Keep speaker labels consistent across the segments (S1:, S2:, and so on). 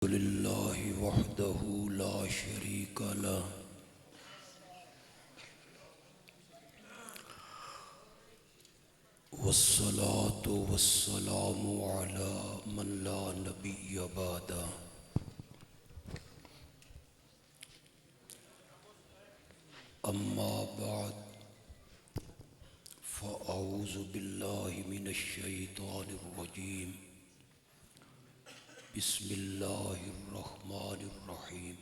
S1: लिल्लाहि वहदहु ला शरीक लह वस्सलातु वस्सलामु अला मन ला नबिय्य बअदा। अम्मा बाद फ़अऊज़ु बिल्लाहि मिनश शैतानिर रजीम। बिस्मिल्लाहिर रहमानिर रहीम।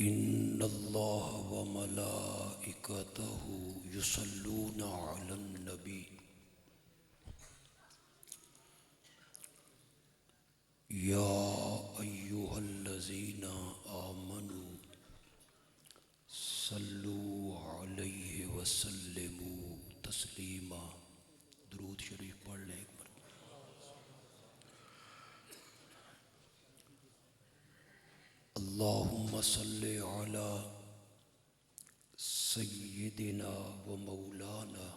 S1: इन्नल्लाह व मलाइकतहु युसल्लूना अलन नबी या अय्युहल्लज़ीना आमनू सल्लू अलैहि वसल्लिमू तस्लीमा। दुरूद शरीफ पढ़ लें एक बार। अल्लाहुम्मा सल्लि अला सय्यिदिना व मौलाना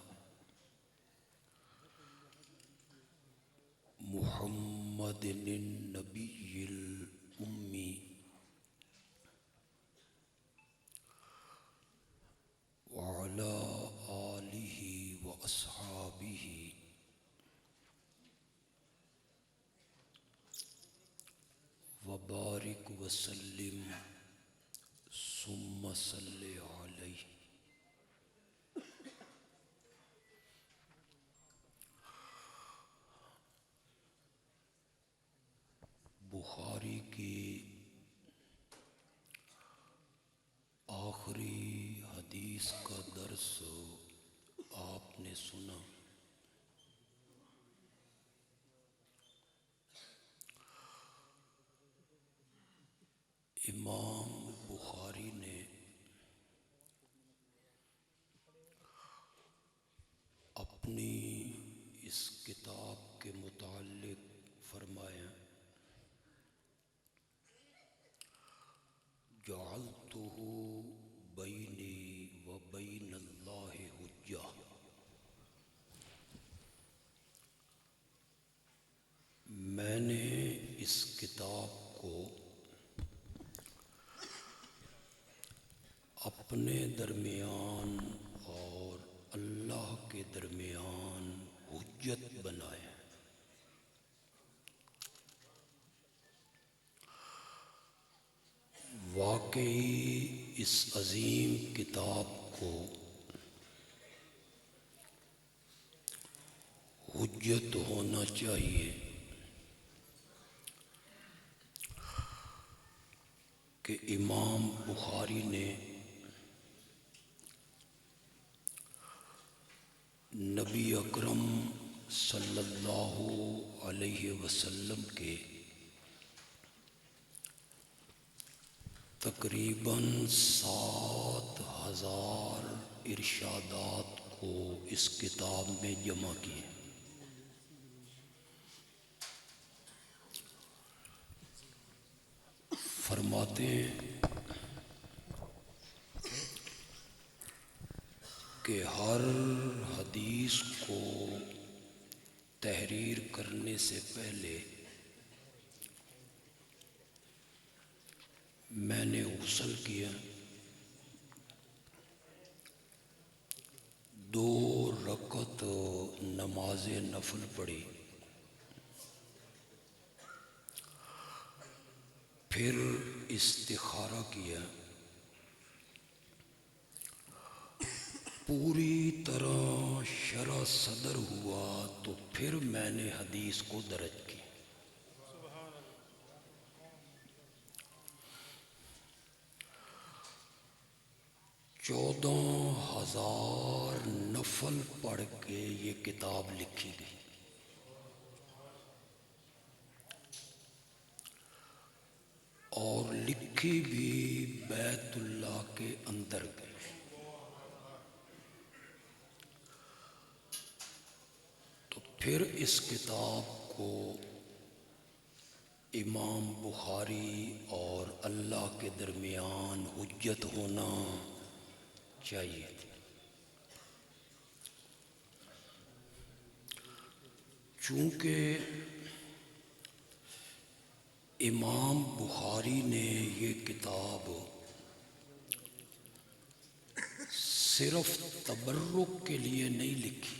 S1: मुहम्मदिन नबिय्यिल उम्मी व अला आलिहि व अस्हाबिहि व बारिक व सल्लिम सुम्मा सल्लि अलैहि। बुखारी की आखिरी हदीस का दर्स आपने सुना। इमाम बुखारी ने अपनी इस किताब के मुताल्लिक फरमाया, जअल्तुहु बैनी व बैनल्लाहि हुज्जा। मैंने इस किताब को अपने दरमियान और अल्लाह के दरमियान हुज्जत बनाया। वाकई इस अजीम किताब को हुज्जत होना चाहिए कि इमाम बुखारी ने नबी अकरम सल्लल्लाहु अलैहि वसल्लम के तकरीबन 7,000 इरशादात को इस किताब में जमा किए। फरमाते हैं कि हर हदीस को तहरीर करने से पहले मैंने गुस्ल किया, 2 रकत नमाज नफल पढ़ी, फिर इस्तिखारा किया, पूरी तरह शरह सदर हुआ तो फिर मैंने हदीस को दर्ज की। 14,000 नफल पढ़ के ये किताब लिखी गई। और लिखी भी बैतुल्लाह के अंदर गई। तो फिर इस किताब को इमाम बुखारी और अल्लाह के दरमियान हुज्जत होना चाहिए। चूँकि इमाम बुखारी ने ये किताब सिर्फ तबर्रुक के लिए नहीं लिखी,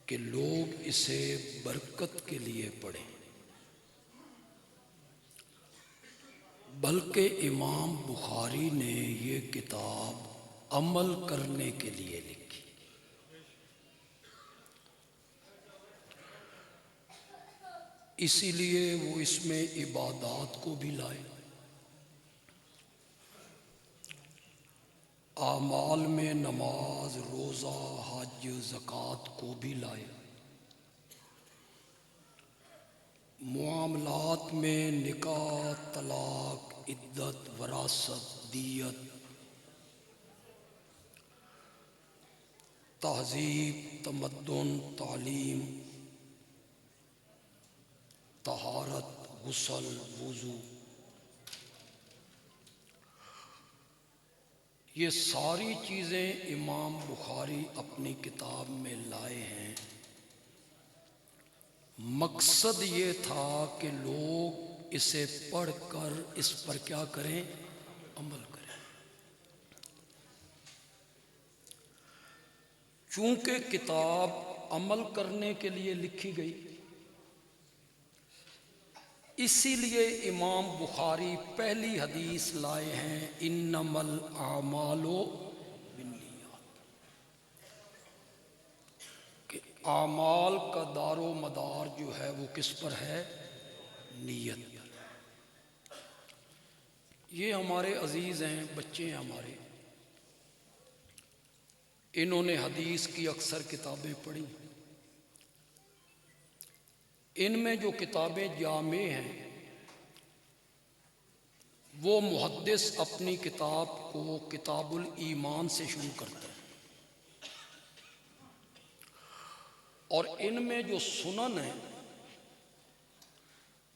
S1: कि लोग इसे बरकत के लिए पढ़ें, बल्कि इमाम बुखारी ने ये किताब अमल करने के लिए लिखी। इसीलिए वो इसमें इबादत को भी लाए, आमाल में नमाज, रोज़ा, हज, ज़कात को भी लाए, मुआमलात में निकाह, तलाक, इद्दत, वरासत, दियत, तहज़ीब, तमद्दुन, तालीम, तहारत, गुस्ल, वुज़ू, ये सारी चीज़ें इमाम बुखारी अपनी किताब में लाए हैं। मकसद ये था कि लोग इसे पढ़कर इस पर क्या करें, अमल करें। चूँकि किताब अमल करने के लिए लिखी गई, इसीलिए इमाम बुखारी पहली हदीस लाए हैं, इन्नमल आमालो बिन्नियात, कि आमाल का दारो मदार जो है वो किस पर है, नीयत। ये हमारे अजीज़ हैं, बच्चे हैं हमारे, इन्होंने हदीस की अक्सर किताबें पढ़ी। इनमें जो किताबें जामे हैं, वो मुहद्दिस अपनी किताब को किताबुल ईमान से शुरू करता है, और इनमें जो सुनन है,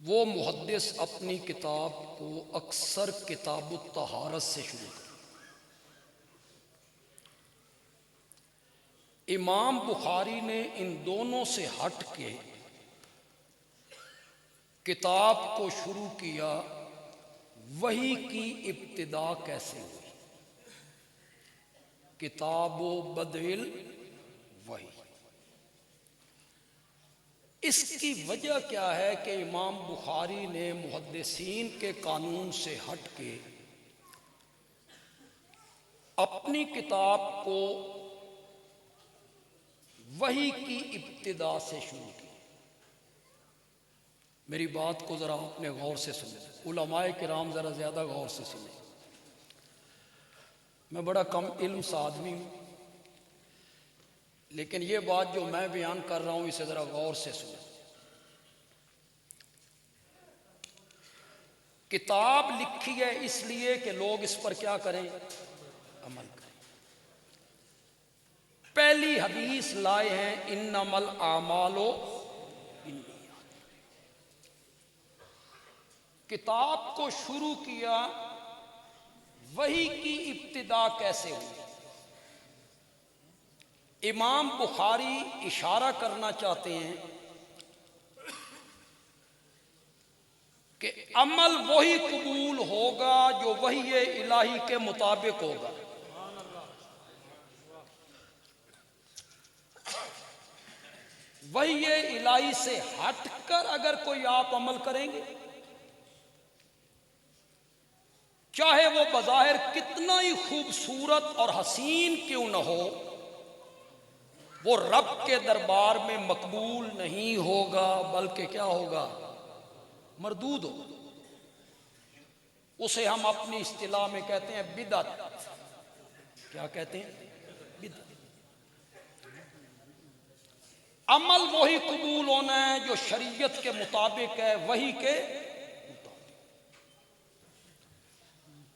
S1: वो मुहद्दिस अपनी किताब को अक्सर किताबुत तहारत से शुरू करता है। इमाम बुखारी ने इन दोनों से हट के किताब को शुरू किया, वही की इब्तिदा कैसे हुई, किताबो बदिल वही। इसकी वजह क्या है कि इमाम बुखारी ने मुहद्दिसीन के कानून से हट के अपनी किताब को वही की इब्तिदा से शुरू की। मेरी बात को ज़रा अपने गौर से सुने, उलमाए किराम ज़रा ज़्यादा गौर से सुने। मैं बड़ा कम इल्म सा आदमी हूँ, लेकिन ये बात जो मैं बयान कर रहा हूँ इसे ज़रा गौर से सुने। किताब लिखी है इसलिए कि लोग इस पर क्या करें, अमल करें। पहली हदीस लाए हैं, इन्नमल आमालो बिन्नियात। किताब को शुरू किया, वही की इब्तिदा कैसे हुई। इमाम बुखारी इशारा करना चाहते हैं कि अमल वही कबूल होगा जो वही इलाही के मुताबिक होगा। वही इलाही से हटकर अगर कोई आप अमल करेंगे, चाहे वो बज़ाहिर कितना ही खूबसूरत और हसीन क्यों न हो, वो रब के दरबार में मकबूल नहीं होगा, बल्कि क्या होगा, मरदूद हो। उसे हम अपनी इस्तिलाह में कहते हैं बिदअत। क्या कहते हैं, बिदअत। अमल वही कबूल होना है जो शरीयत के मुताबिक है, वही के मुताबिक।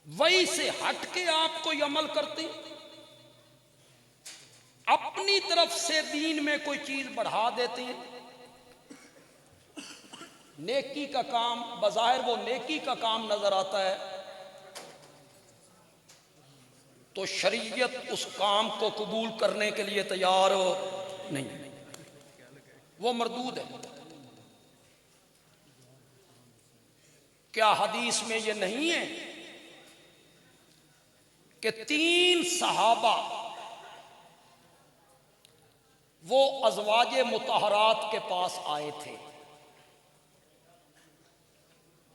S1: वही से हट के आप कोई अमल करते हैं, अपनी तरफ से दीन में कोई चीज बढ़ा देते हैं, नेकी का काम, बज़ाहिर वो नेकी का काम नजर आता है, तो शरीयत उस काम को कबूल करने के लिए तैयार नहीं, वो मरदूद है। क्या हदीस में ये नहीं है कि 3 सहाबा वो अज़वाजे मुतहरात के पास आए थे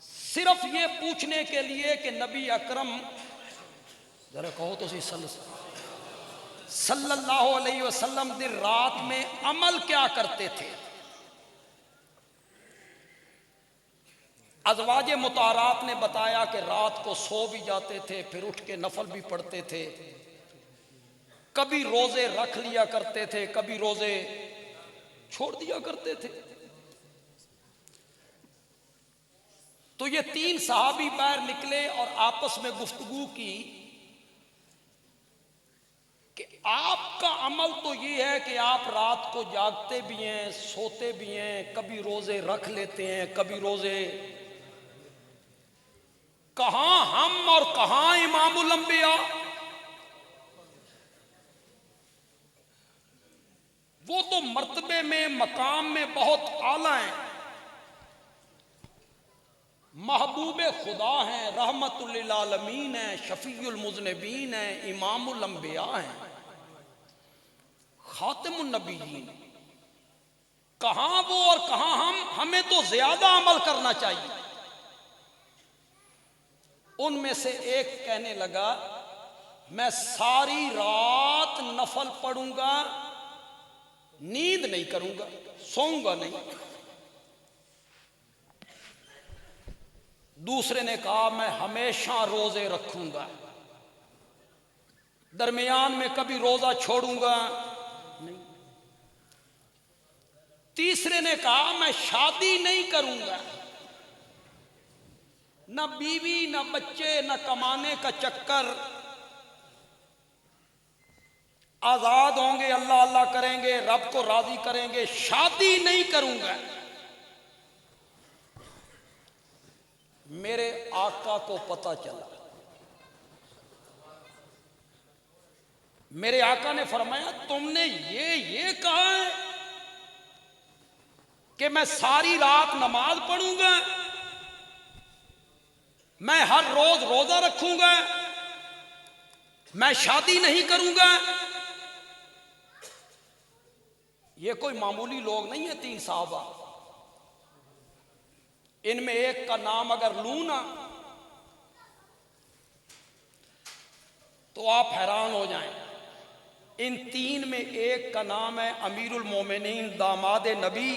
S1: सिर्फ ये पूछने के लिए कि नबी अकरम, जरा कहो तो सही, सल्लल्लाहु अलैहि वसल्लम दिन रात में अमल क्या करते थे। अज़वाजे मुतहरात ने बताया कि रात को सो भी जाते थे, फिर उठ के नफल भी पढ़ते थे, कभी रोजे रख लिया करते थे, कभी रोजे छोड़ दिया करते थे। तो ये 3 सहाबी बाहर निकले और आपस में गुफ्तगू की कि आपका अमल तो ये है कि आप रात को जागते भी हैं, सोते भी हैं, कभी रोजे रख लेते हैं, कभी रोजे, कहां हम और कहां इमामुल अंबिया। वो तो मर्तबे में, मकाम में बहुत आला हैं, महबूब खुदा हैं, रहमतुल लिल आलमीन हैं, शफीउल मुज़निबीन हैं, इमामुल अंबिया हैं, खातिमुन नबीयीन। कहां वो और कहां हम, हमें तो ज्यादा अमल करना चाहिए। उनमें से एक कहने लगा, मैं सारी रात नफल पढ़ूंगा, नींद नहीं करूंगा, सोऊंगा नहीं। दूसरे ने कहा, मैं हमेशा रोजे रखूंगा, दरमियान में कभी रोजा छोड़ूंगा नहीं। तीसरे ने कहा, मैं शादी नहीं करूंगा, न बीवी, न बच्चे, न कमाने का चक्कर, आजाद होंगे, अल्लाह अल्लाह करेंगे, रब को राजी करेंगे, शादी नहीं करूंगा। मेरे आका को पता चला, मेरे आका ने फरमाया, तुमने ये कहा है कि मैं सारी रात नमाज पढ़ूंगा, मैं हर रोज रोजा रखूंगा, मैं शादी नहीं करूंगा। ये कोई मामूली लोग नहीं है 3 साहबा। इनमें एक का नाम अगर लूं ना तो आप हैरान हो जाएं। इन 3 में एक का नाम है अमीरुल मोमिनीन, दामाद नबी,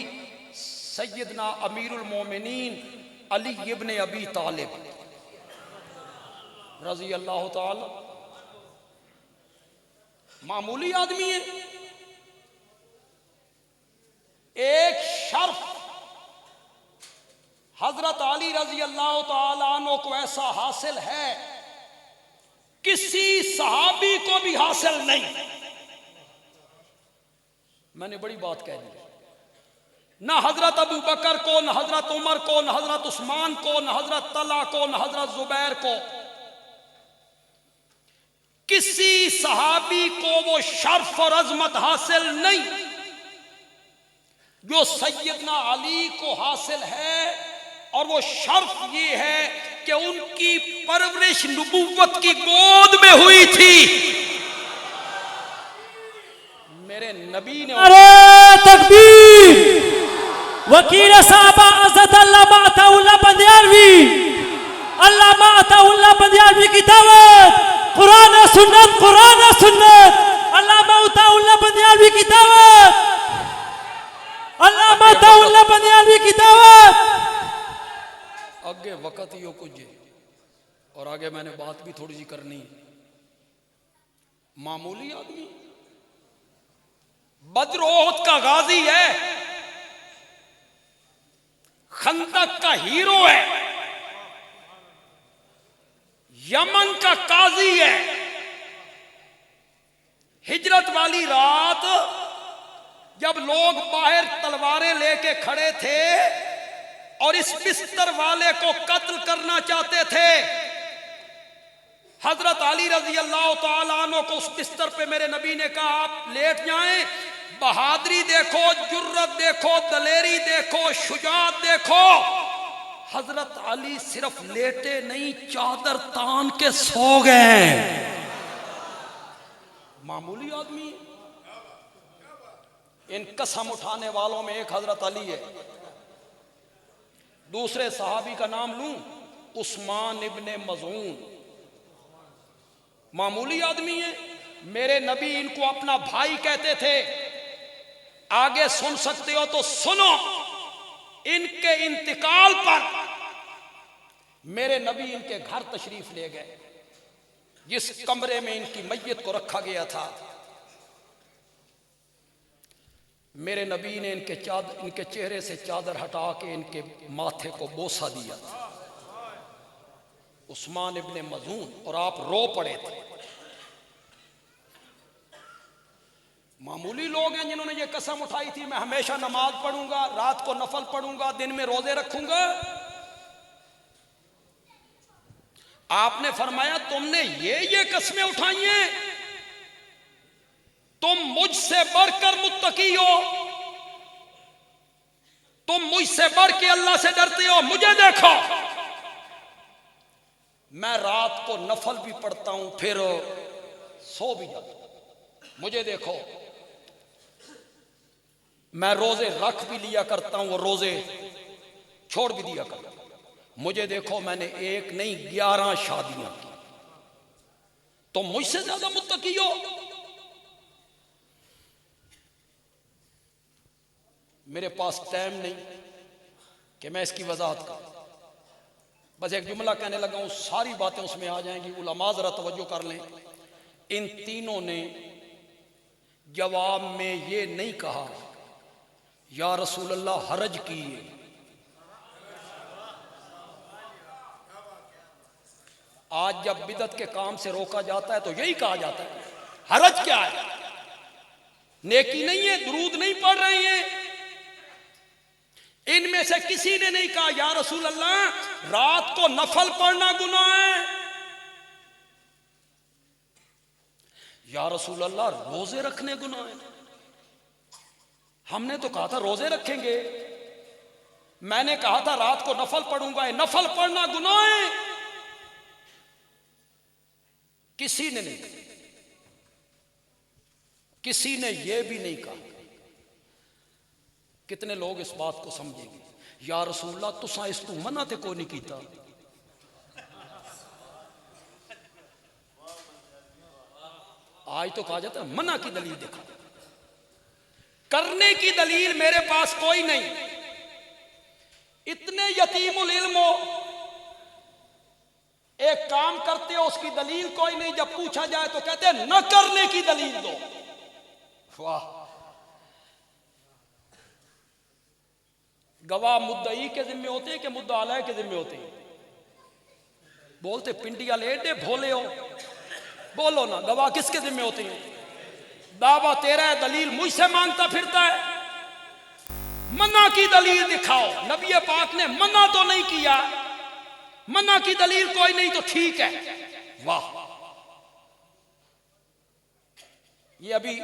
S1: सैयदना अमीरुल मोमिनीन अली इब्न अबी तालिब रजी अल्लाह ताला। मामूली आदमी है। एक शर्फ हजरत अली रजी अल्लाह ताला अन्हु को ऐसा हासिल है, किसी सहाबी को भी हासिल नहीं। मैंने बड़ी बात कह दी। न हजरत अबू बकर को, न हजरत उमर को, न हजरत उस्मान को, न हजरत तला को, न हजरत जुबैर को, किसी सहाबी को वो शर्फ और अजमत हासिल नहीं जो सैयदना अली को हासिल है। और वो शर्फ ये है कि उनकी परवरिश नबूवत की गोद में हुई थी। मेरे नबी ने,
S2: अरे तकबीर, वकील साहबा अज़द अल्लामा अताउल्लाह बंदियालवी, अल्लामा अताउल्लाह बंदियालवी की दावत, कुरान सुन्नत, कुरान सुन्नत, अल्लामा अताउल्लाह बंदियालवी की दावत, अल्लामा अताउल्लाह बंदियालवी की दावत।
S1: आगे वक़्त ही हो कुछ और आगे मैंने बात भी थोड़ी सी करनी। मामूली आदमी, बद्र ओहद का गाजी है, खंदक का हीरो है, यमन का काजी है। हिजरत वाली रात जब लोग बाहर तलवारें लेके खड़े थे और इस बिस्तर वाले को कत्ल करना चाहते थे, हजरत अली रजी अल्लाह तआला अन्हु को उस बिस्तर पे मेरे नबी ने कहा आप लेट जाएं, बहादुरी देखो, जुर्रत देखो, दलेरी देखो, शुजात देखो। हजरत अली सिर्फ लेटे नहीं, चादर तान के सो गए। मामूली आदमी है। इन कसम उठाने वालों में एक हजरत अली है। दूसरे सहाबी का नाम लूं, उस्मान इब्ने मज़ून। मामूली आदमी है। मेरे नबी इनको अपना भाई कहते थे। आगे सुन सकते हो तो सुनो। इनके इंतकाल पर मेरे नबी इनके घर तशरीफ ले गए। जिस कमरे में इनकी मैयत को रखा गया था, मेरे नबी ने इनके चेहरे से चादर हटा के इनके माथे को बोसा दिया था, उस्मान इब्ने मज़ून, और आप रो पड़े थे। मामूली लोग हैं जिन्होंने ये कसम उठाई थी मैं हमेशा नमाज पढ़ूंगा, रात को नफल पढ़ूंगा, दिन में रोजे रखूंगा। आपने फरमाया तुमने ये कस्में उठाई हैं, तुम मुझसे बढ़कर मुत्तकी हो, तुम मुझसे बढ़ के अल्लाह से डरते हो। मुझे देखो, मैं रात को नफल भी पढ़ता हूं, फिर सो भी जाता हूं। मुझे देखो, मैं रोजे रख भी लिया करता हूं और रोजे छोड़ भी दिया करता हूं। मुझे देखो, मैंने एक नहीं 11 शादियां की। तुम मुझसे ज्यादा मुत्तकी हो। मेरे पास टाइम नहीं कि मैं इसकी वजाहत करूं। बस एक जुमला कहने लगा हूं, सारी बातें उसमें आ जाएंगी। उलमा जरा तवज्जो कर लें। इन तीनों ने जवाब में ये नहीं कहा या रसूल अल्लाह हरज किए। आज जब बिदत के काम से रोका जाता है तो यही कहा जाता है हरज क्या है, नेकी नहीं है, दुरूद नहीं पढ़ रहे हैं। इनमें से किसी ने नहीं कहा या रसूल अल्लाह रात को नफल पढ़ना गुनाह है, या रसूल अल्लाह रोजे रखने गुनाह है। हमने तो कहा था रोजे रखेंगे, मैंने कहा था रात को नफल पढ़ूंगा, नफल पढ़ना गुनाह है। किसी ने नहीं कहा, किसी ने यह भी नहीं कहा। कितने लोग इस बात को समझेंगे या रसूलल्लाह तुसा इस तू मना ते को नहीं कीता। आज तो कहा जाता है मना की दलील दिखा, करने की दलील मेरे पास कोई नहीं। इतने यतीमुल इल्म हो, एक काम करते हो उसकी दलील कोई नहीं, जब पूछा जाए तो कहते हैं न करने की दलील दो। वाह, गवाह मुद्दई के जिम्मे होते हैं कि मुद्दा अलय के जिम्मे होते हैं? बोलते पिंडिया लेडे भोले हो, बोलो ना, गवाह किसके जिम्मे होते हैं? दावा तेरा है, दलील मुझसे मांगता फिरता है। मना की दलील दिखाओ। नबी पाक ने मना तो नहीं किया, मना की दलील कोई नहीं तो ठीक है। वाह, ये अभी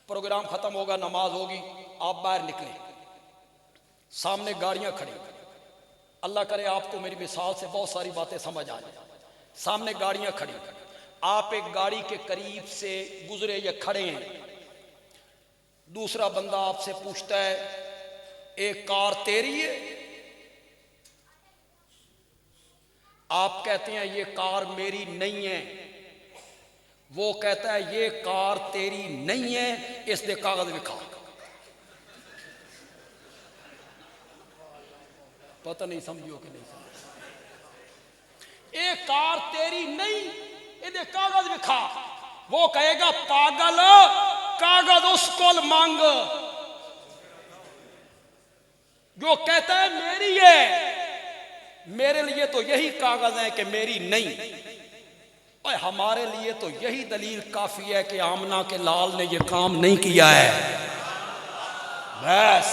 S1: प्रोग्राम खत्म होगा, नमाज होगी, आप बाहर निकले, सामने गाड़ियां खड़ी, अल्लाह करे आपको मेरी मिसाल से बहुत सारी बातें समझ आ जाए। सामने गाड़ियां खड़ी, आप एक गाड़ी के करीब से गुजरे या खड़े हैं, दूसरा बंदा आपसे पूछता है एक कार तेरी है? आप कहते हैं ये कार मेरी नहीं है। वो कहता है ये कार तेरी नहीं है, इस दे कागज दिखा। पता नहीं समझियो कि नहीं समझ। एक कार तेरी नहीं, इधर कागज दिखा। वो कहेगा पागल, कागज उसको मांग। जो कहता है मेरी है, मेरे लिए तो यही कागज है कि मेरी नहीं, और हमारे लिए तो यही दलील काफी है कि आमना के लाल ने यह काम नहीं किया है। बस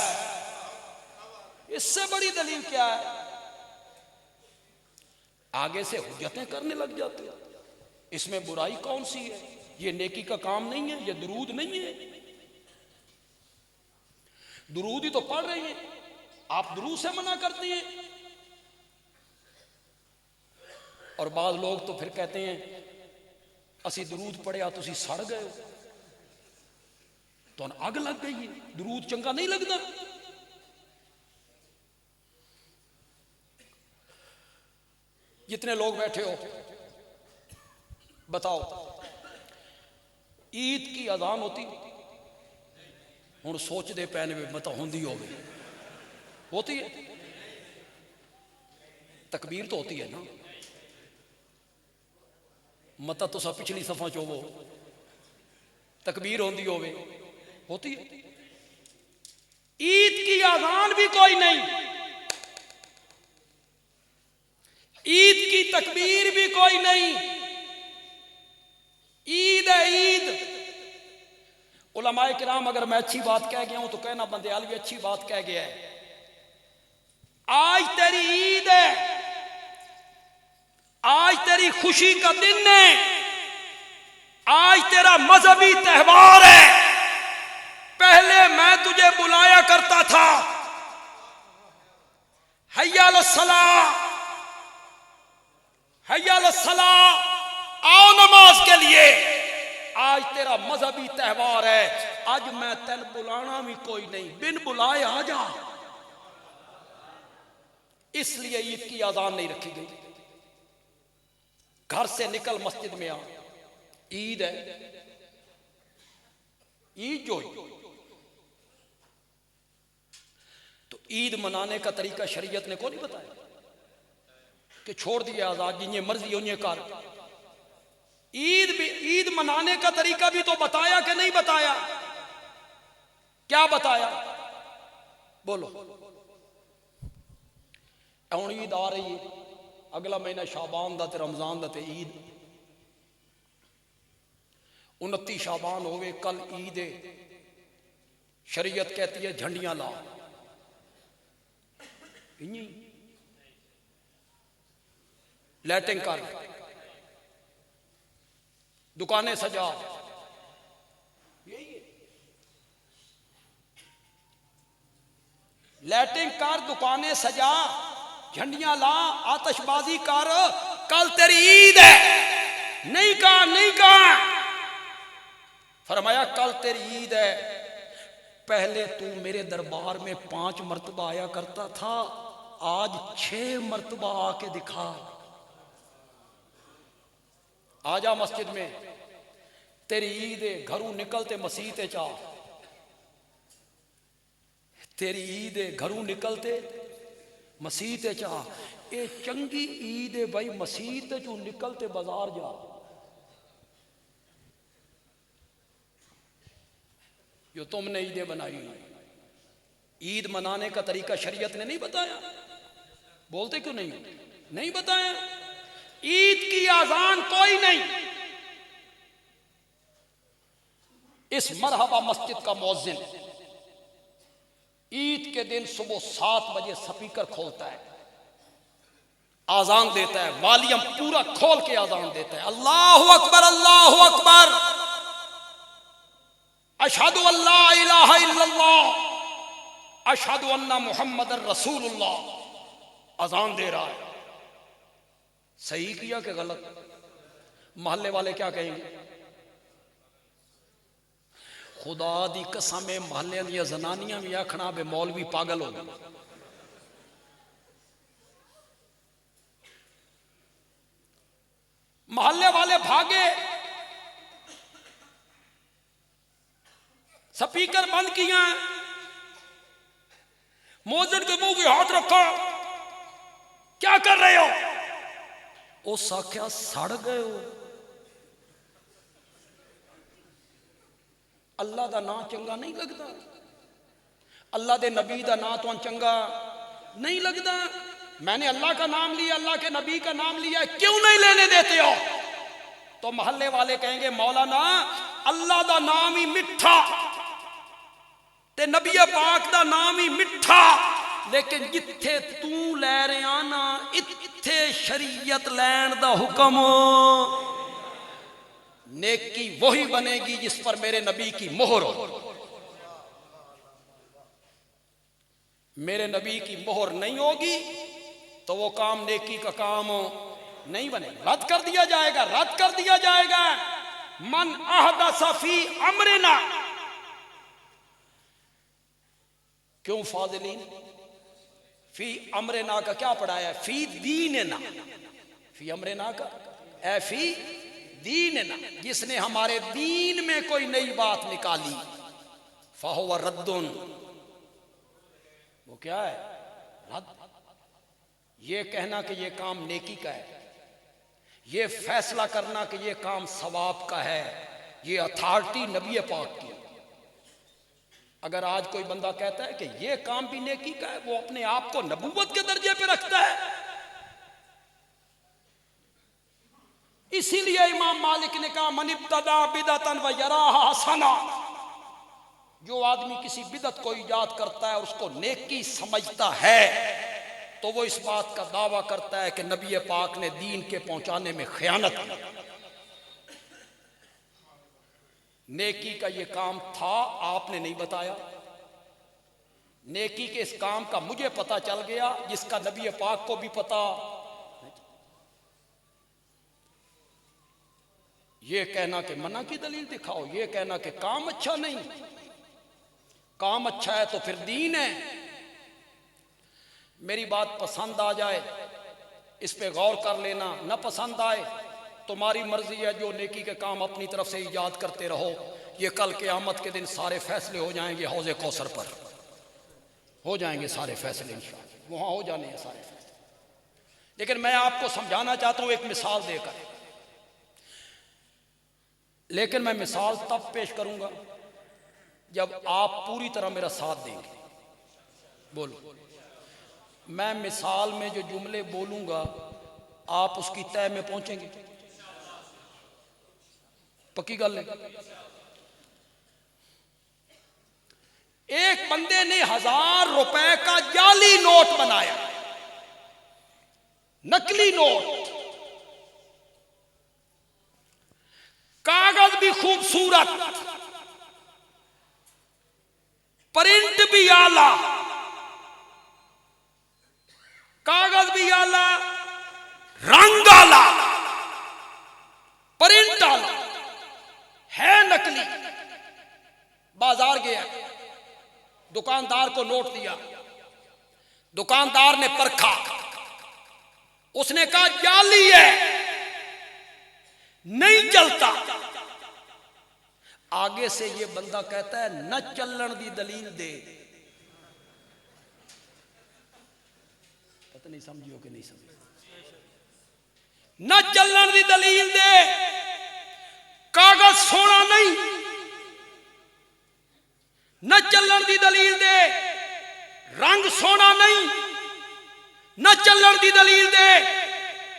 S1: इससे बड़ी दलील क्या है? आगे से हुज्जतें करने लग जाते हैं। इसमें बुराई कौन सी है? ये नेकी का काम नहीं है, ये दुरूद नहीं है। दुरूद ही तो पढ़ रहे हैं, आप दुरूद से मना करते हैं। और बाद लोग तो फिर कहते हैं असी दुरूद पढ़िया तुसी सड़ गए हो, तो अग लग गई है, दुरूद चंगा नहीं लगता। जितने लोग बैठे हो बताओ, ईद की अजान होती हुण सोचते पैने में मत होंदी होती है, तकबीर तो होती है ना, मत तो सब पिछली सफा चोवो, तकबीर होती है। ईद की अजान भी कोई नहीं, ईद की तकबीर भी कोई नहीं। ईद है ईद। उलमाए किराम अगर मैं अच्छी बात कह गया हूं तो कहना बंदयाल भी अच्छी बात कह गया है। आज तेरी ईद है, आज तेरी खुशी का दिन है, आज तेरा मजहबी त्योहार है। पहले मैं तुझे बुलाया करता था, हय्या अलस सलाह, हय्या अलस सलाह, आओ नमाज के लिए। आज तेरा मजहबी त्योहार है, आज मैं तेन बुलाना भी कोई नहीं, बिन बुलाए आ जा। इसलिए ईद की आजान नहीं रखी गई। घर से निकल मस्जिद में आ, ईद है, ईद जो तो ईद मनाने का तरीका शरीयत ने को नहीं बताया कि छोड़ दिया आजाद, जिन्हें मर्जी उन्हें कर। ईद मनाने का तरीका भी तो बताया कि नहीं बताया? क्या बताया? बोलो। हुण ईद आ रही है, अगला महीना शाबान दा ते रमजान दा ते ईद। 29 शाबान होवे, कल ईद है। शरीयत कहती है झंडियां ला, लाइटिंग कर, दुकानें सजा, यही है। लाइटिंग कर, दुकानें सजा, झंडियां ला, आतिशबाजी कर, कल तेरी ईद है। नहीं कहा, नहीं कहा, फरमाया कल तेरी ईद है। पहले तू मेरे दरबार में 5 मरतबा आया करता था, आज 6 मरतबा आके दिखा। आजा मस्जिद में, तेरी ईद है, घरों निकलते मसीह ते चा। तेरी ईद है, घरों निकलते मसीह ते चा। ये चंगी ईद है भाई, मसीह ते चू निकलते बाजार जा। जो तुमने ईदें बनाई, ईद मनाने का तरीका शरीयत ने नहीं बताया। बोलते क्यों नहीं? नहीं बताया। ईद की आजान कोई नहीं। इस मरहबा मस्जिद का मौज़िन ईद के दिन सुबह 7 बजे स्पीकर खोलता है, आजान देता है, वॉल्यूम पूरा खोल के आजान देता है। अल्लाहु अकबर, अल्लाहु अकबर, अशहदु अल्ला इलाहा इल्लल्लाह, अशहदु अन्ना मुहम्मदर रसूलुल्लाह। अजान दे रहा है। सही किया कि गलत? मोहल्ले वाले क्या कहेंगे? खुदा दी कसम है, मोहल्ले दी जनानियां भी आखना बे मौलवी पागल हो गए। मोहल्ले वाले भागे, स्पीकर बंद किया, मौजूद के मुंह पे हाथ रखा, क्या कर रहे हो? उस आख्या सड़ गए हो। अल्लाह का नाम चंगा नहीं लगता? अल्लाह के नबी का नाम तो चंगा नहीं लगता? मैंने अल्लाह का नाम लिया, अल्लाह के नबी का नाम लिया, क्यों नहीं लेने देते हो? तो मोहल्ले वाले कहेंगे मौलाना अल्लाह का नाम ही मिठा ते नबी पाक का नाम ही मिठा, लेकिन जिथे तू लै रहा ना इत्थे शरीयत लैन दा हुक्म। नेकी वही बनेगी जिस पर मेरे नबी की मोहर हो। मेरे नबी की मोहर नहीं होगी तो वो काम नेकी का काम नहीं बनेगा, रद्द कर दिया जाएगा, रद्द कर दिया जाएगा। मन अहदसा फी अमरिना, क्यों फाजिलीन? फी अमरिना का क्या पढ़ाया? फी दीनना, फी अमरिना का ए फी दीनना, जिसने हमारे दीन में कोई नई बात निकाली फाहुवा रद्दुन, वो क्या है? रद्द। ये कहना कि ये काम नेकी का है, ये फैसला करना कि ये काम सवाब का है, ये अथॉरिटी नबी पाक की। अगर आज कोई बंदा कहता है कि ये काम भी नेकी का है, वो अपने आप को नबूवत के दर्जे पे रखता है। इसीलिए इमाम मालिक ने कहा मन इब्तदा बिदअतन व यराहा हसना, जो आदमी किसी बिदत को ईजाद करता है और उसको नेकी समझता है तो वो इस बात का दावा करता है कि नबी पाक ने दीन के पहुंचाने में खयानत की। नेकी का ये काम था, आपने नहीं बताया। नेकी के इस काम का मुझे पता चल गया, जिसका नबी पाक को भी पता। ये कहना कि मना की दलील दिखाओ, ये कहना कि काम अच्छा नहीं। काम अच्छा है तो फिर दीन है। मेरी बात पसंद आ जाए इस पे गौर कर लेना, न पसंद आए तुम्हारी मर्जी है। जो नेकी के काम अपनी तरफ से ईजाद करते रहो, ये कल क़यामत के दिन सारे फैसले हो जाएंगे हौज़े कौसर पर, हो जाएंगे सारे फैसले इंशाअल्लाह, वहाँ हो जाने हैं सारे फैसले। लेकिन मैं आपको समझाना चाहता हूँ एक मिसाल देकर। लेकिन मैं मिसाल तब पेश करूँगा जब आप पूरी तरह मेरा साथ देंगे। बोलो, मैं मिसाल में जो जुमले बोलूँगा आप उसकी तय में पहुँचेंगे, पक्की गल है। एक बंदे ने 1000 रुपए का जाली नोट बनाया, नकली नोट, कागज भी खूबसूरत, प्रिंट भी आला, कागज भी आला, रंग आला, प्रिंट आला, है नकली। बाजार गया, दुकानदार को नोट दिया, दुकानदार ने परखा, उसने कहा जाली है, नहीं चलता। आगे से ये बंदा कहता है न चलन दी दलील दे। पता नहीं समझियो कि नहीं समझियो? न चलन दी दलील दे, कागज सोना नहीं। न चलन दी दलील दे, रंग सोना नहीं। न चलन दी दलील दे,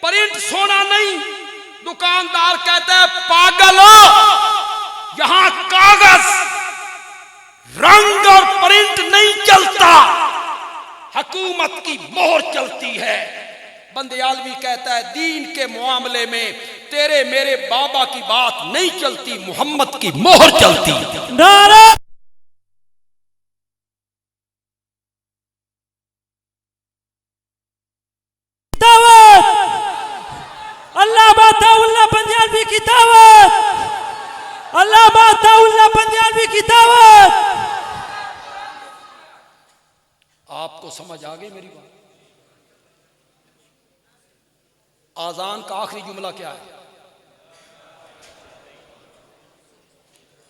S1: प्रिंट सोना नहीं। दुकानदार कहता है पागल हो, यहां कागज, रंग और प्रिंट नहीं चलता, हुकूमत की मोहर चलती है। बंदयालवी कहता है दीन के मामले में तेरे मेरे बाबा की बात नहीं चलती, मोहम्मद की मोहर चलती।
S2: नारा दावत, अल्लाह बाताउल्लाह पंजाबी की दावत, अल्लाह बाताउल्लाह पंजाबी की दावत।
S1: आपको समझ आ गई मेरी बात? आजान का आखिरी जुमला क्या है?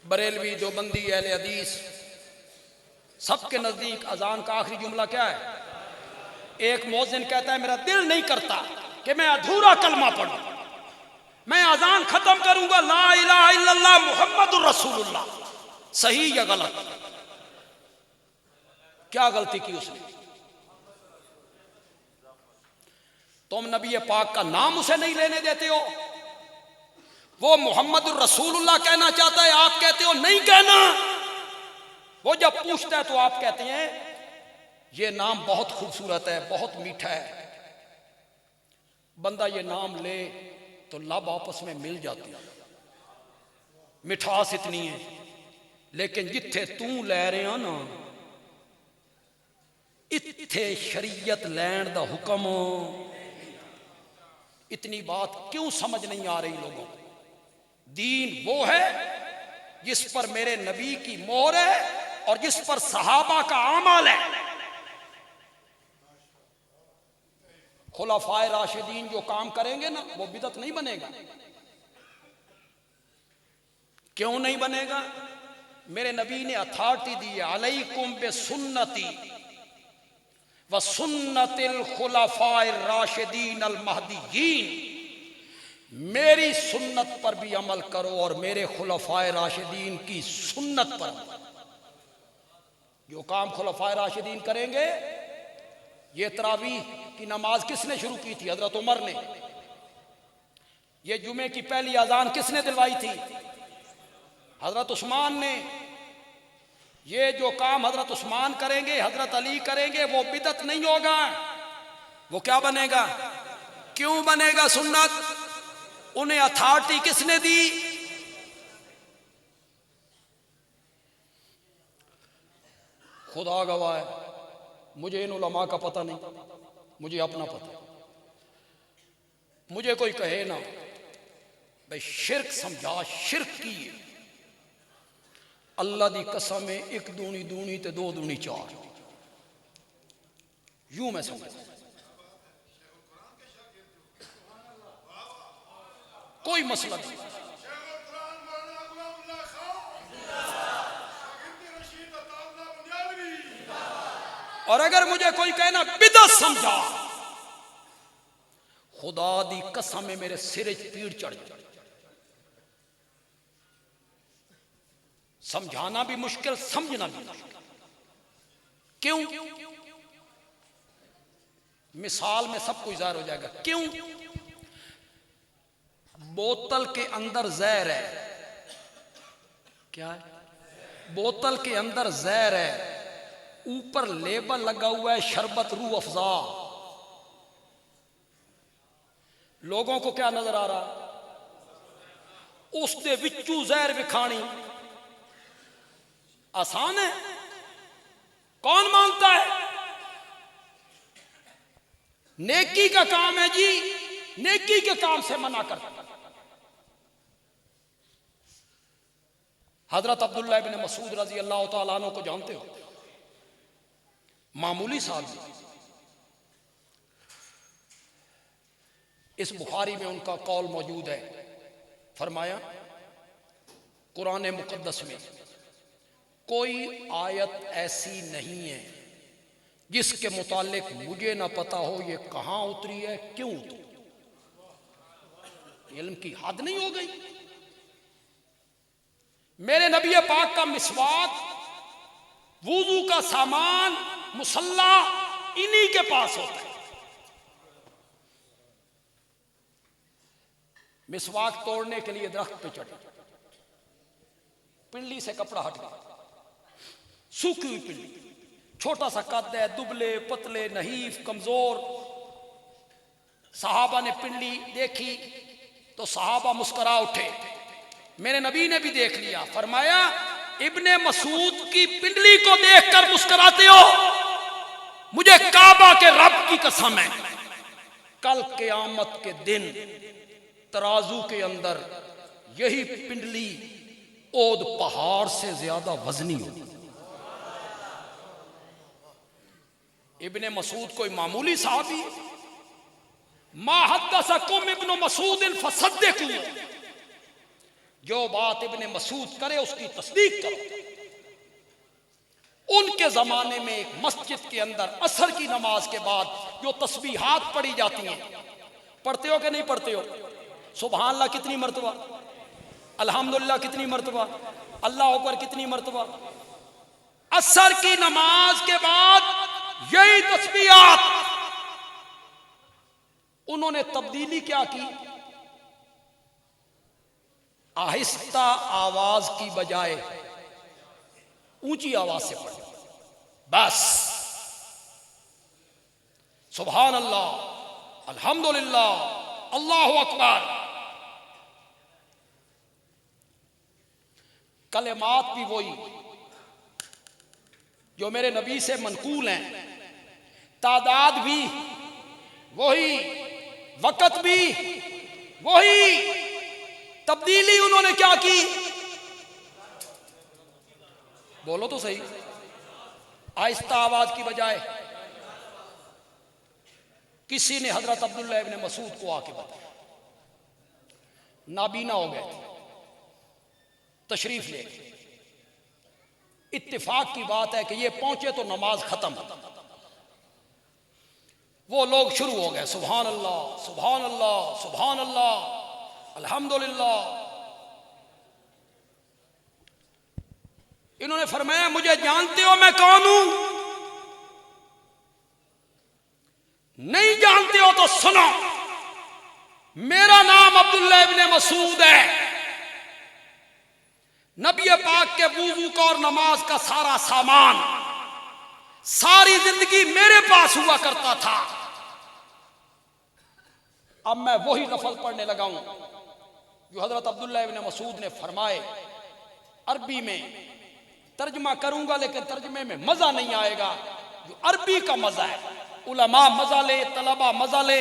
S1: बरेलवी, देवबंदी, अहले हदीस सबके नजदीक अजान का आखिरी जुमला क्या है? एक मौज़िन कहता है मेरा दिल नहीं करता कि मैं अधूरा कलमा पढ़ूं, मैं अजान खत्म करूंगा ला इलाहा इल्लल्लाह मुहम्मदुर रसूलुल्लाह। सही या गलत? क्या गलती की उसने? तुम नबी पाक का नाम उसे नहीं लेने देते हो। वो मुहम्मदुर रसूलुल्लाह कहना चाहता है, आप कहते हो नहीं कहना। वो जब पूछता है तो आप कहते हैं ये नाम बहुत खूबसूरत है, बहुत मीठा है। बंदा ये नाम ले तो लब आपस में मिल जाती है, मिठास इतनी है। लेकिन जिथे तू लै रहा ना, इत्थे शरीयत लैन दा हुक्म। इतनी बात क्यों समझ नहीं आ रही लोगों को? दीन वो है जिस पर मेरे नबी की मोहर है और जिस पर सहाबा का अमल है। खुलाफाए राशिदीन जो काम करेंगे ना, वो बिदअत नहीं बनेगा। क्यों नहीं बनेगा? मेरे नबी ने अथॉरिटी दी है, अलैकुम बे सुन्नती व सुन्नतिल खुलाफाए राशिदीन अल महदीयीन। मेरी सुन्नत पर भी अमल करो और मेरे खुलाफाए राशिदीन की सुन्नत पर। जो काम खुलाफाए राशिदीन करेंगे, ये तरावीह की नमाज किसने शुरू की थी? हजरत उमर ने। ये जुमे की पहली अजान किसने दिलवाई थी? हजरत उस्मान ने। ये जो काम हजरत उस्मान करेंगे, हजरत अली करेंगे, वो बिदअत नहीं होगा। वो क्या बनेगा? क्यों बनेगा सुन्नत? उन्हें अथॉरिटी किसने दी? खुदा गवाह है, मुझे इन उलमा का पता नहीं, मुझे अपना पता। मुझे कोई कहे ना भाई शिरक समझा, शिरक की है। अल्लाह दी कसम है, एक दूनी दूनी ते दो दूनी चार, यूं मैं समझ। कोई मसला नहीं। और अगर मुझे कोई कहना बिदअत समझा, खुदा दी कसम है मेरे सिर पीड़ चढ़ जाए। समझाना भी मुश्किल, समझना भी मुश्किल। क्यों? मिसाल में सब कुछ ज़ाहिर हो जाएगा। क्यों? बोतल के अंदर जहर है। क्या है? बोतल के अंदर जहर है, ऊपर लेबल लगा हुआ है शरबत रूह अफजा। लोगों को क्या नजर आ रहा? उसके विचू जहर विखानी आसान है? कौन मानता है? नेकी का काम है जी, नेकी के काम से मना करता। हजरत अब्दुल्लाह इब्न मसूद रजी अल्लाह तआला अन्हु को जानते हो? मामूली साहब। इस बुखारी में उनका कौल मौजूद है। फरमाया, कुरान मुकद्दस में कोई आयत ऐसी नहीं है जिसके मुतालिक मुझे ना पता हो ये कहां उतरी है, क्यों उतरी। इल्म की हद नहीं हो गई? मेरे नबी पाक का मिसवाक, वुजू का सामान, मुसल्ला इन्हीं के पास होता है। मिसवाक तोड़ने के लिए दरख्त पे चढ़े, पिंडली से कपड़ा हट गया, सूखी हुई पिंडली, छोटा सा कद है, दुबले पतले नहीफ कमजोर। सहाबा ने पिंडली देखी तो सहाबा मुस्कुरा उठे। मेरे नबी ने भी देख लिया। फरमाया, इब्ने मसूद की पिंडली को देखकर मुस्कुराते हो? मुझे काबा के रब की कसम है, कल क़यामत के दिन तराजू के अंदर यही पिंडली ओद पहाड़ से ज्यादा वजनी होगी। इब्ने मसूद कोई मामूली साहबी? मा हद्दसकुम इब्नु मसूद फसद्दिकू। जो बात इब्ने मसूद करे उसकी तस्दीक करो। उनके जमाने में एक मस्जिद के अंदर असर की नमाज के बाद जो तस्बीहात पढ़ी जाती हैं, पढ़ते हो कि नहीं पढ़ते हो? सुभान अल्लाह कितनी मर्तबा, अल्हम्दुलिल्लाह कितनी मर्तबा, अल्लाह अकबर कितनी मर्तबा। असर की नमाज के बाद यही तस्बीहात, उन्होंने तब्दीली क्या की? आहिस्ता आवाज की बजाय ऊंची आवाज से पढ़े। बस सुभान अल्लाह, अल्हम्दुलिल्लाह, अल्लाहु अकबर। कलेमात भी वही जो मेरे नबी से मनकूल हैं, तादाद भी वही, वक़्त भी वही, तब्दीली उन्होंने क्या की? बोलो तो सही, आहिस्ता आवाज की बजाय किसी ने हजरत अब्दुल्लाह इब्न मसूद को आके बताया, नाबीना हो गए थे, तशरीफ ले, इत्तेफाक की बात है कि ये पहुंचे तो नमाज खत्म, वो लोग शुरू हो गए, सुभान अल्लाह, सुभान अल्लाह, सुभान अल्लाह, अल्हम्दुलिल्लाह। इन्होंने फरमाया, मुझे जानते हो मैं कौन हूं? नहीं जानते हो तो सुनो, मेरा नाम अब्दुल्लाह इब्न मसूद है। नबी पाक के वुजू का और नमाज का सारा सामान सारी जिंदगी मेरे पास हुआ करता था। अब मैं वही लफ्ज पढ़ने लगा हूं जो हजरत अब्दुल्लाह इब्न मसूद ने फरमाए। अरबी में तर्जमा करूंगा लेकिन तर्जमे में मजा नहीं आएगा, जो अरबी का मजा है। उलमा मजा ले, तलबा मजा ले,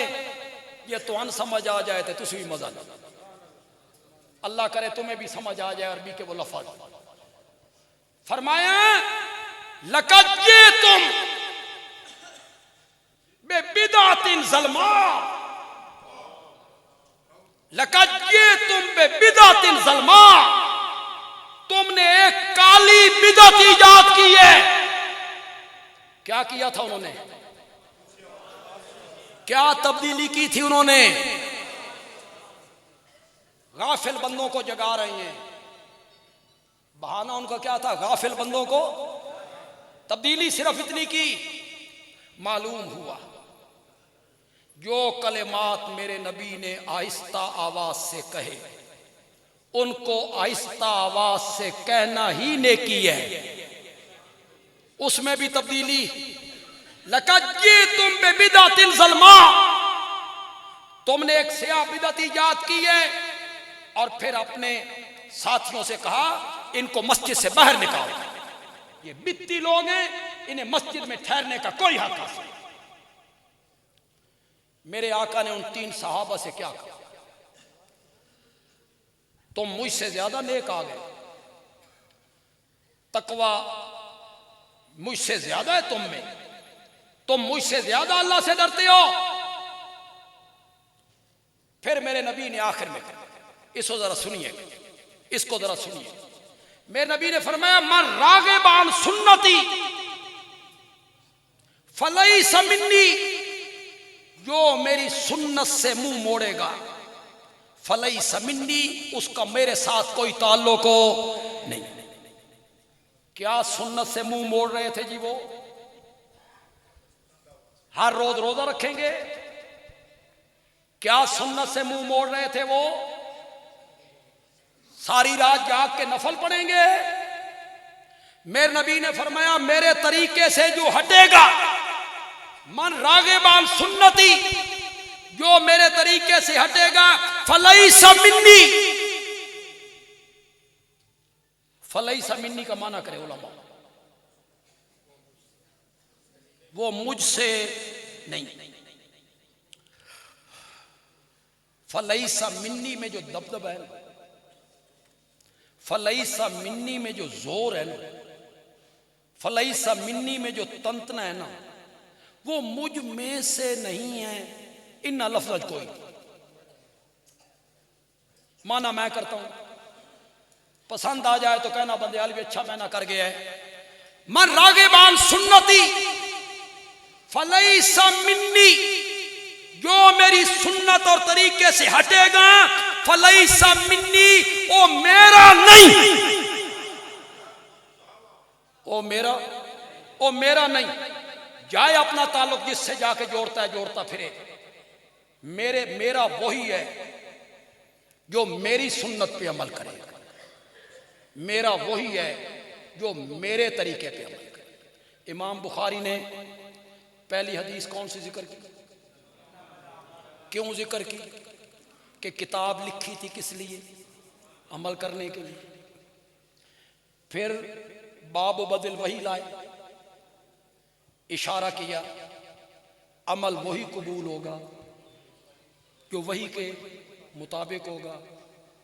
S1: ये तो अन समझ आ जाए तो तुझे भी मजा ले। अल्लाह करे तुम्हें भी समझ आ जाए अरबी के वो लफ्ज। फरमाया, लक़द जिअतुम बिबिदअतिन ज़ल्मा, लक़द जिअतुम बिबिदअतिन ज़ल्मा, तुमने एक काली बिदअत ईजाद की है। क्या किया था उन्होंने? क्या तब्दीली की थी उन्होंने? गाफिल बंदों को जगा रही हैं। बहाना उनका क्या था? गाफिल बंदों को तब्दीली सिर्फ इतनी की, मालूम हुआ जो कलेमात मेरे नबी ने आहिस्ता आवाज से कहे, उनको आहिस्ता आवाज से कहना ही नेकी है। उसमें भी तब्दीली, लक़द जिअतुम बिबिदअतिन ज़ल्मा, तुमने एक सियाह बिदअत ईजाद की है। और फिर अपने साथियों से कहा, इनको मस्जिद से बाहर निकालो, ये बित्ती लोग हैं, इन्हें मस्जिद में ठहरने का कोई हक नहीं। मेरे आका ने उन 3 सहाबा से क्या कहा? तुम मुझसे ज्यादा नेक आ गए, तकवा मुझसे ज्यादा है तुम में, तुम मुझसे ज्यादा अल्लाह से डरते हो। फिर मेरे नबी ने आखिर में, इसको जरा सुनिए, इसको जरा सुनिए। मेरे नबी ने फरमाया, मन रागिबान सुन्नती फलैसा मिन्नी, जो मेरी सुन्नत से मुंह मोड़ेगा, फलैसा मिन्नी, उसका मेरे साथ कोई ताल्लुक हो नहीं। क्या सुन्नत से मुंह मोड़ रहे थे जी? वो हर रोज रोजा रखेंगे? क्या सुन्नत से मुंह मोड़ रहे थे? वो सारी रात जाग के नफल पढ़ेंगे? मेरे नबी ने फरमाया, मेरे तरीके से जो हटेगा, मन रागिबान सुन्नती, जो मेरे तरीके से हटेगा, फलैसा मिन्नी। फलैसा मिन्नी का माना करे उलमा, वो मुझसे नहीं। फलैसा मिन्नी में जो दबदबा है, फलैसा मिन्नी में जो जोर है ना, फलैसा मिन्नी में जो तंतना है ना, वो मुझ में से नहीं है। इन लफ्ज कोई माना मैं करता हूं, पसंद आ जाए तो कहना बंदयाल भी अच्छा मैना कर गया है। मन रागिबान सुन्नती फलैसा मिन्नी, जो मेरी सुन्नत और तरीके से हटेगा, फलैसा मिन्नी, ओ मेरा नहीं, ओ मेरा नहीं। जाए अपना ताल्लुक जिससे जाके जोड़ता है, जोड़ता फिरे। मेरा वही है जो मेरी सुन्नत पे अमल करेगा, मेरा वही है जो मेरे तरीके पे अमल करे। इमाम बुखारी ने पहली हदीस कौन सी जिक्र की? क्यों जिक्र की? कि किताब लिखी थी किस लिए? अमल करने के लिए। फिर बाब बदल वही लाए, इशारा किया अमल वही कबूल होगा जो वही के मुताबिक होगा।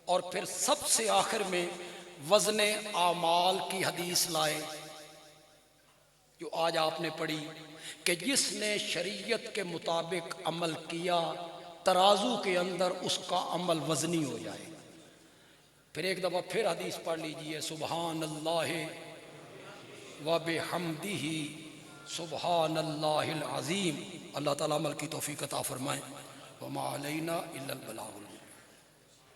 S1: और फिर सबसे आखिर में वज़ने आमाल की हदीस लाए जो आज आपने पढ़ी कि जिसने शरीयत के मुताबिक अमल किया तराजू के अंदर उसका अमल वज़नी हो जाए। फिर एक दफ़ा फिर हदीस पढ़ लीजिए, सुबहान अल्लाह व बिहम्दिही सुबहान अल्लाहिल अज़ीम। अल्लाह ताला अमल की तौफीक अता फरमाए। व मा अलैना इल्लल बलागुल।